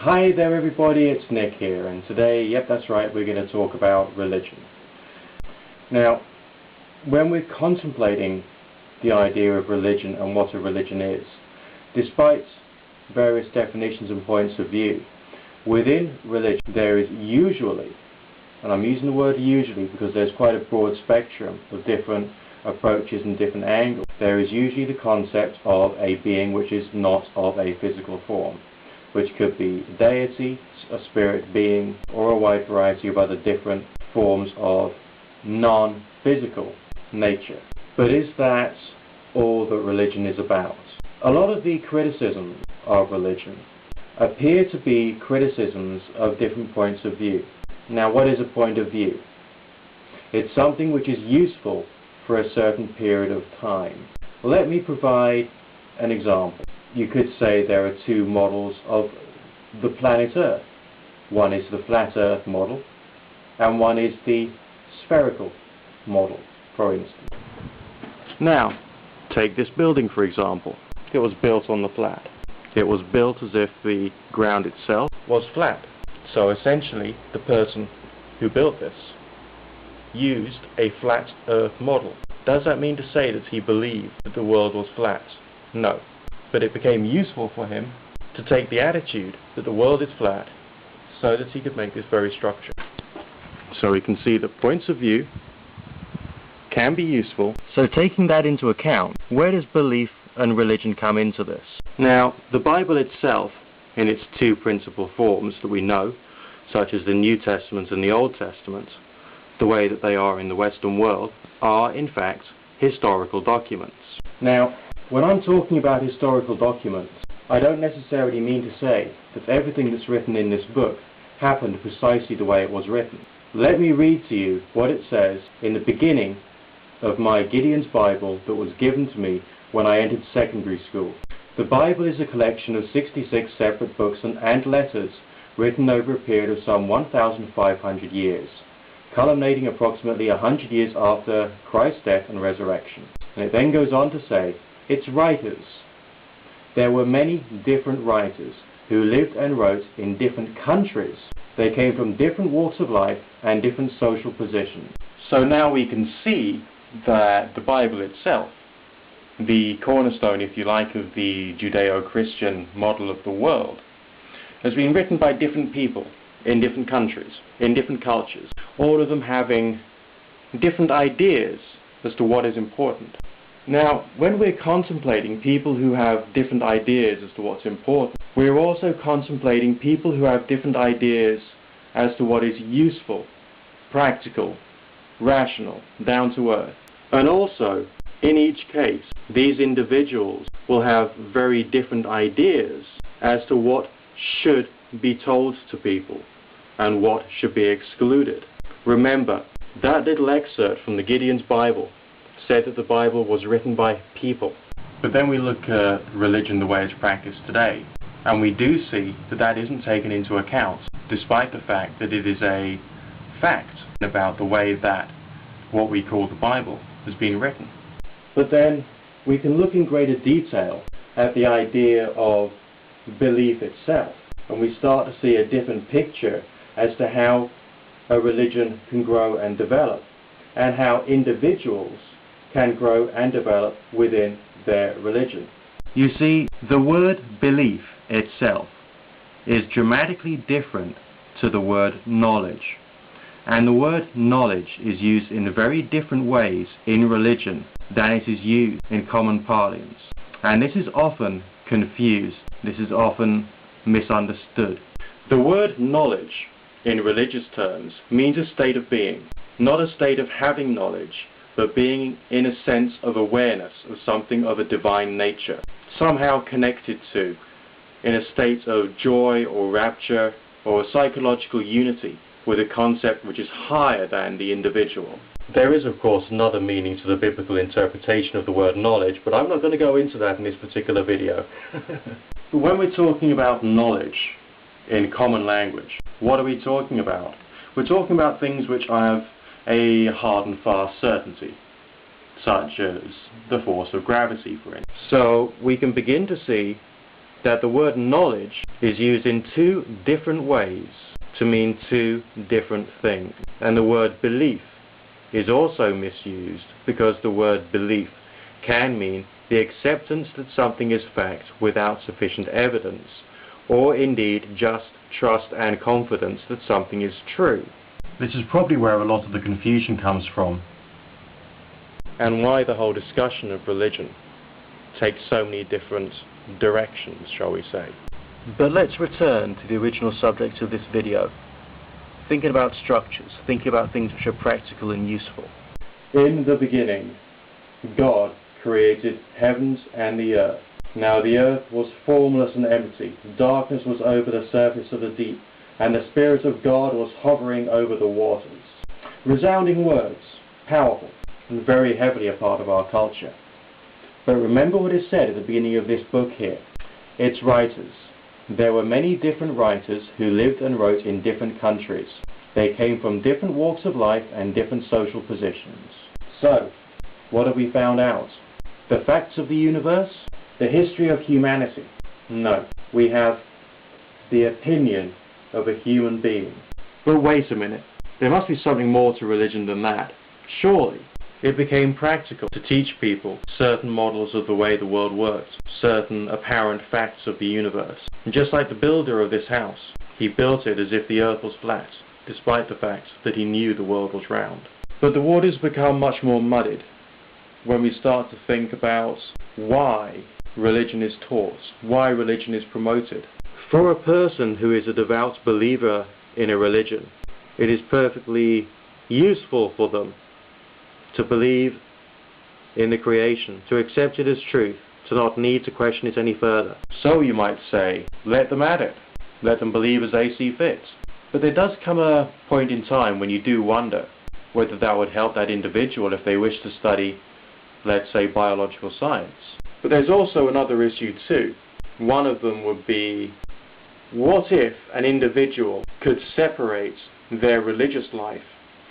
Hi there everybody, it's Nick here, and today, yep that's right, we're going to talk about religion. Now, when we're contemplating the idea of religion and what a religion is, despite various definitions and points of view, within religion there is usually, and I'm using the word usually because there's quite a broad spectrum of different approaches and different angles, there is usually the concept of a being which is not of a physical form, which could be deity, a spirit being, or a wide variety of other different forms of non-physical nature. But is that all that religion is about? A lot of the criticisms of religion appear to be criticisms of different points of view. Now, what is a point of view? It's something which is useful for a certain period of time. Let me provide an example. You could say there are two models of the planet Earth. One is the flat Earth model, and one is the spherical model, for instance. Now, take this building for example. It was built on the flat. It was built as if the ground itself was flat. So essentially, the person who built this used a flat Earth model. Does that mean to say that he believed that the world was flat? No. But it became useful for him to take the attitude that the world is flat so that he could make this very structure. So we can see that points of view can be useful. So taking that into account, where does belief and religion come into this? Now, the Bible itself, in its two principal forms that we know, such as the New Testament and the Old Testament, the way that they are in the Western world, are in fact historical documents. Now, when I'm talking about historical documents, I don't necessarily mean to say that everything that's written in this book happened precisely the way it was written. Let me read to you what it says in the beginning of my Gideon's Bible that was given to me when I entered secondary school. The Bible is a collection of 66 separate books and letters written over a period of some 1,500 years, culminating approximately 100 years after Christ's death and resurrection. And it then goes on to say, its writers. There were many different writers who lived and wrote in different countries. They came from different walks of life and different social positions. So now we can see that the Bible itself, the cornerstone, if you like, of the Judeo-Christian model of the world, has been written by different people in different countries, in different cultures, all of them having different ideas as to what is important. Now, when we're contemplating people who have different ideas as to what's important, we're also contemplating people who have different ideas as to what is useful, practical, rational, down to earth. And also, in each case, these individuals will have very different ideas as to what should be told to people and what should be excluded. Remember, that little excerpt from the Gideon's Bible said that the Bible was written by people. But then we look at religion the way it's practiced today, and we do see that that isn't taken into account, despite the fact that it is a fact about the way that what we call the Bible has been written. But then we can look in greater detail at the idea of belief itself, and we start to see a different picture as to how a religion can grow and develop, and how individuals can grow and develop within their religion. You see, the word belief itself is dramatically different to the word knowledge. And the word knowledge is used in very different ways in religion than it is used in common parlance. And this is often confused. This is often misunderstood. The word knowledge in religious terms means a state of being, not a state of having knowledge, but being in a sense of awareness of something of a divine nature, somehow connected to, in a state of joy or rapture or a psychological unity with a concept which is higher than the individual. There is, of course, another meaning to the biblical interpretation of the word knowledge, but I'm not going to go into that in this particular video. But when we're talking about knowledge in common language, what are we talking about? We're talking about things which have a hard and fast certainty, such as the force of gravity, for instance. So we can begin to see that the word knowledge is used in two different ways to mean two different things. And the word belief is also misused because the word belief can mean the acceptance that something is fact without sufficient evidence, or indeed just trust and confidence that something is true. This is probably where a lot of the confusion comes from, and why the whole discussion of religion takes so many different directions, shall we say. But let's return to the original subject of this video, thinking about structures, thinking about things which are practical and useful. In the beginning, God created heavens and the earth. Now the earth was formless and empty, darkness was over the surface of the deep, and the Spirit of God was hovering over the waters. Resounding words, powerful, and very heavily a part of our culture. But remember what is said at the beginning of this book here. Its writers. There were many different writers who lived and wrote in different countries. They came from different walks of life and different social positions. So, what have we found out? The facts of the universe? The history of humanity? No. We have the opinion of a human being. But wait a minute. There must be something more to religion than that. Surely. It became practical to teach people certain models of the way the world works, certain apparent facts of the universe. And just like the builder of this house, he built it as if the earth was flat, despite the fact that he knew the world was round. But the waters become much more muddied when we start to think about why religion is taught, why religion is promoted. For a person who is a devout believer in a religion, it is perfectly useful for them to believe in the creation, to accept it as truth, to not need to question it any further. So you might say, let them at it. Let them believe as they see fit. But there does come a point in time when you do wonder whether that would help that individual if they wish to study, let's say, biological science. But there's also another issue too. One of them would be, what if an individual could separate their religious life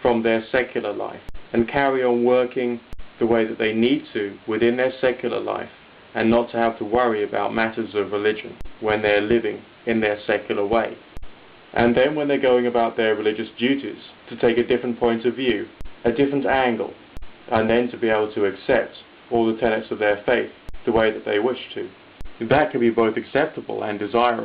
from their secular life and carry on working the way that they need to within their secular life, and not to have to worry about matters of religion when they're living in their secular way? And then when they're going about their religious duties, to take a different point of view, a different angle, and then to be able to accept all the tenets of their faith the way that they wish to. That could be both acceptable and desirable.